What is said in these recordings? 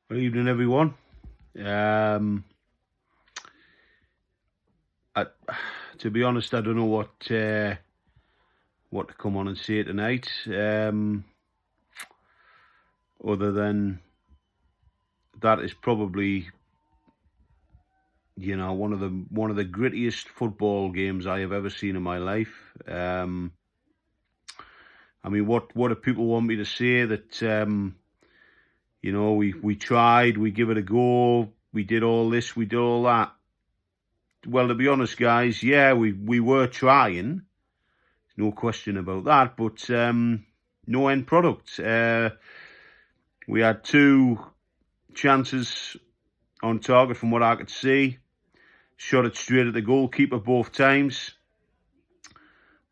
Good evening, everyone. I, to be honest, I don't know what to come on and say tonight. Other than that is probably, one of the grittiest football games I have ever seen in my life. I mean, what do people want me to say? That we tried, we give it a go, we did all this, we did all that. Well, to be honest, guys, yeah, we were trying, no question about that, but no end product. We had two chances on target from what I could see. Shot it straight at the goalkeeper both times.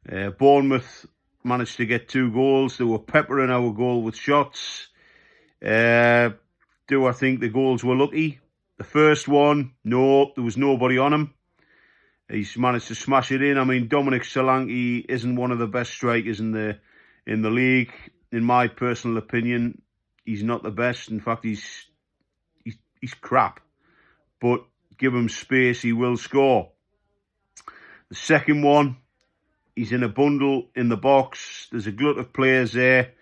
Bournemouth managed to get 2 goals. They were peppering our goal with shots. Do I think the goals were lucky? The first one, no, there was nobody on him. He's managed to smash it in. I mean, Dominic Solanke isn't one of the best strikers in the league. In my personal opinion, he's not the best. In fact, he's crap. But give him space, he will score. The second one, he's in a bundle in the box. There's a glut of players there.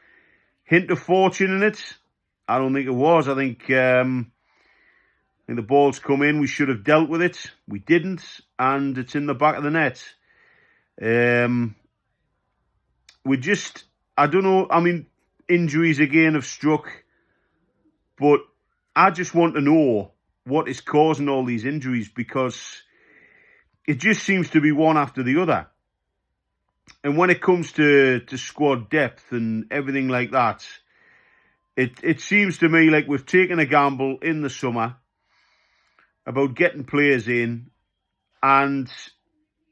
Hint of fortune in it? I don't think it was. I think the ball's come in. We should have dealt with it. We didn't, and it's in the back of the net. I don't know. I mean, injuries again have struck, but I just want to know what is causing all these injuries, because it just seems to be one after the other. And when it comes to squad depth and everything like that, it seems to me like we've taken a gamble in the summer about getting players in, and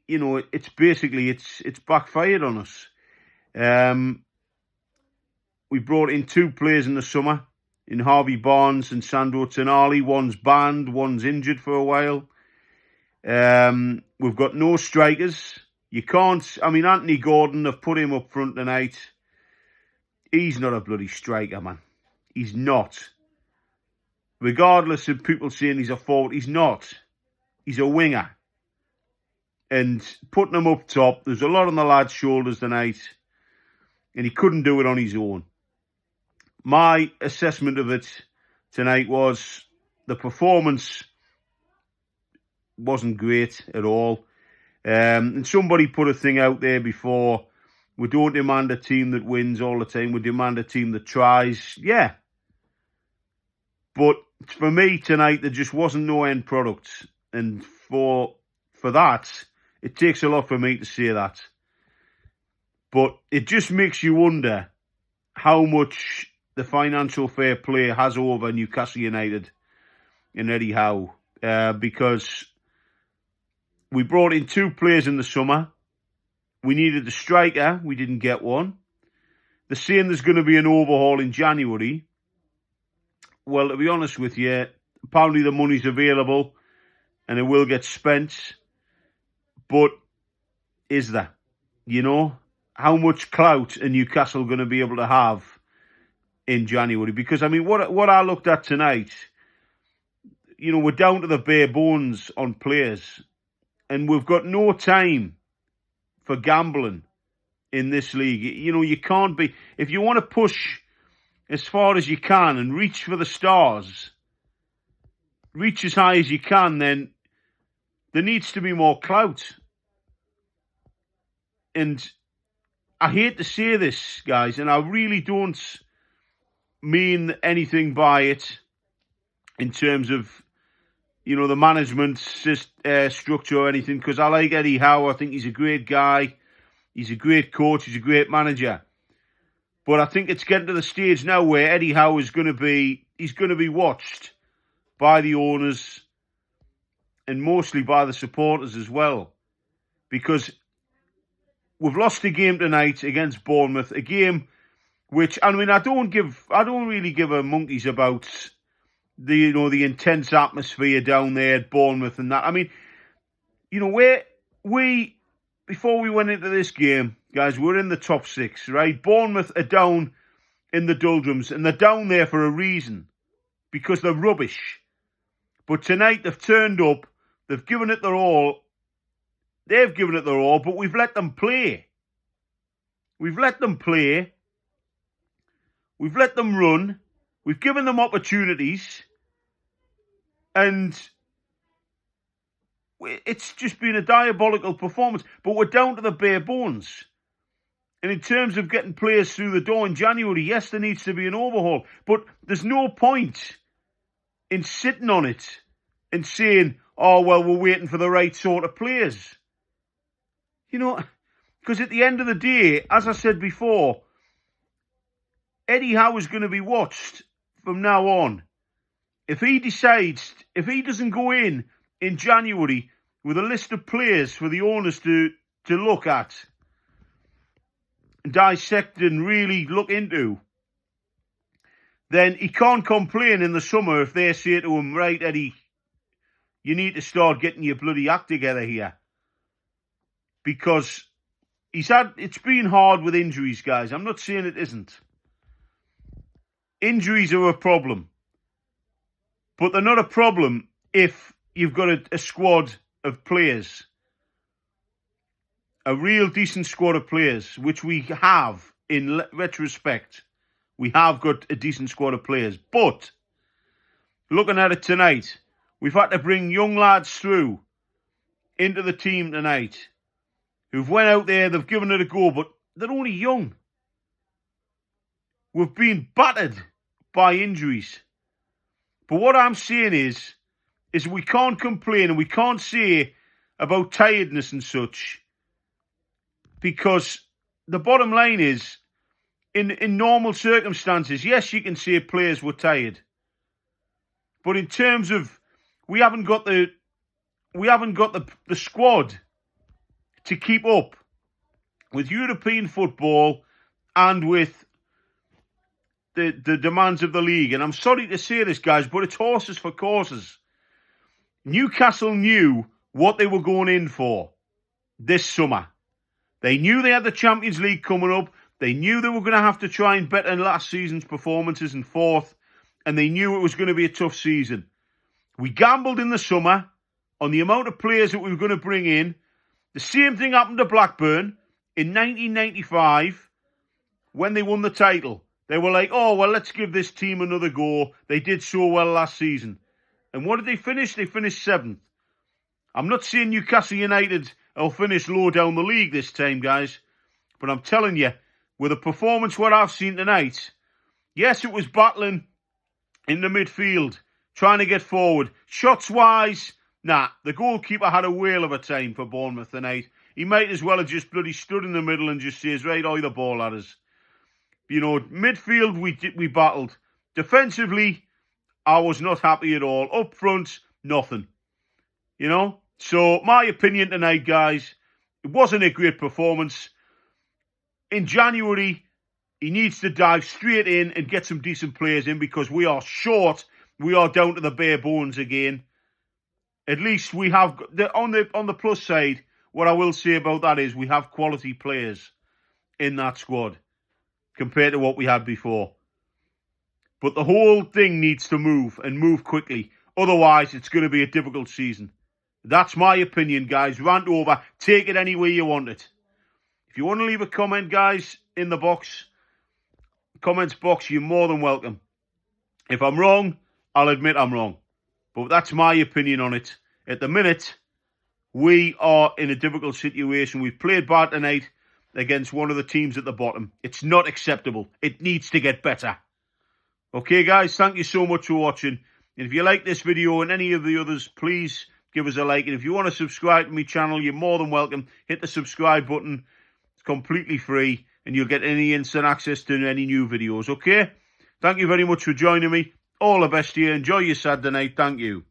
it's basically backfired on us. We brought in 2 players in the summer, in Harvey Barnes and Sandro Tonali. One's banned, one's injured for a while. We've got no strikers. You can't. I mean, Anthony Gordon, I've put him up front tonight. He's not a bloody striker, man. He's not. Regardless of people saying he's a forward, he's not. He's a winger. And putting him up top, there's a lot on the lad's shoulders tonight, and he couldn't do it on his own. My assessment of it tonight was the performance wasn't great at all. And somebody put a thing out there before: we don't demand a team that wins all the time, we demand a team that tries. Yeah. But for me tonight, there just wasn't no end product. And for that, it takes a lot for me to say that. But it just makes you wonder how much the financial fair play has over Newcastle United and Eddie Howe. Because we brought in 2 players in the summer. We needed a striker. We didn't get one. They're saying there's going to be an overhaul in January. Well, to be honest with you, apparently the money's available and it will get spent. But is there? How much clout are Newcastle going to be able to have in January? Because, I mean, what I looked at tonight, we're down to the bare bones on players. And we've got no time for gambling in this league. You can't be... If you want to push as far as you can and reach for the stars, reach as high as you can, then there needs to be more clout. And I hate to say this, guys, and I really don't mean anything by it in terms of, the management structure or anything, because I like Eddie Howe. I think he's a great guy. He's a great coach. He's a great manager. But I think it's getting to the stage now where Eddie Howe is going to be watched by the owners and mostly by the supporters as well. Because we've lost a game tonight against Bournemouth, a game which, I mean, I don't really give a monkeys about the intense atmosphere down there at Bournemouth and that. I mean, before we went into this game, guys, we're in the top 6, right? Bournemouth are down in the doldrums, and they're down there for a reason. because they're rubbish. But tonight they've turned up, they've given it their all. They've given it their all, but we've let them play. We've let them play. We've let them run. We've given them opportunities. And it's just been a diabolical performance. But we're down to the bare bones. And in terms of getting players through the door in January, yes, there needs to be an overhaul. But there's no point in sitting on it and saying, oh, well, we're waiting for the right sort of players. You know, because at the end of the day, as I said before, Eddie Howe is going to be watched from now on. If he doesn't go in January with a list of players for the owners to look at, dissect and really look into, then he can't complain in the summer if they say to him, right, Eddie, you need to start getting your bloody act together here. Because it's been hard with injuries, guys. I'm not saying it isn't. Injuries are a problem. But they're not a problem if you've got a squad of players. A real decent squad of players, which we have in retrospect. We have got a decent squad of players. But, looking at it tonight, we've had to bring young lads through into the team tonight who've went out there, they've given it a go, but they're only young. We've been battered by injuries. But what I'm saying is we can't complain and we can't say about tiredness and such, because the bottom line is, in normal circumstances, yes, you can say players were tired. But in terms of, we haven't got the squad to keep up with European football and with the demands of the league. And I'm sorry to say this, guys, but it's horses for courses. Newcastle knew what they were going in for this summer. They knew they had the Champions League coming up. They knew they were going to have to try and better last season's performances in fourth. And they knew it was going to be a tough season. We gambled in the summer on the amount of players that we were going to bring in. The same thing happened to Blackburn in 1995 when they won the title. They were like, oh, well, let's give this team another go. They did so well last season. And what did they finish? They finished 7th. I'm not saying Newcastle United will finish low down the league this time, guys. But I'm telling you, with a performance what I've seen tonight, yes, it was battling in the midfield, trying to get forward. Shots-wise, nah, the goalkeeper had a whale of a time for Bournemouth tonight. He might as well have just bloody stood in the middle and just says, right, oi the ball, ladders. You know, midfield, we battled. Defensively, I was not happy at all. Up front, nothing. You know? So, my opinion tonight, guys, it wasn't a great performance. In January, he needs to dive straight in and get some decent players in, because we are short. We are down to the bare bones again. At least we have, on the plus side, what I will say about that is we have quality players in that squad compared to what we had before. But the whole thing needs to move, and move quickly. Otherwise, it's going to be a difficult season. That's my opinion, guys. Rant over. Take it any way you want it. If you want to leave a comment, guys, in the comments box, you're more than welcome. If I'm wrong, I'll admit I'm wrong. But that's my opinion on it. At the minute, we are in a difficult situation. We've played bad tonight against one of the teams at the bottom. It's not acceptable. It needs to get better. Okay, guys, thank you so much for watching. And if you like this video and any of the others, please give us a like. And if you want to subscribe to my channel, you're more than welcome. Hit the subscribe button. It's completely free, and you'll get any instant access to any new videos, okay? Thank you very much for joining me. All the best to you. Enjoy your Saturday night. Thank you.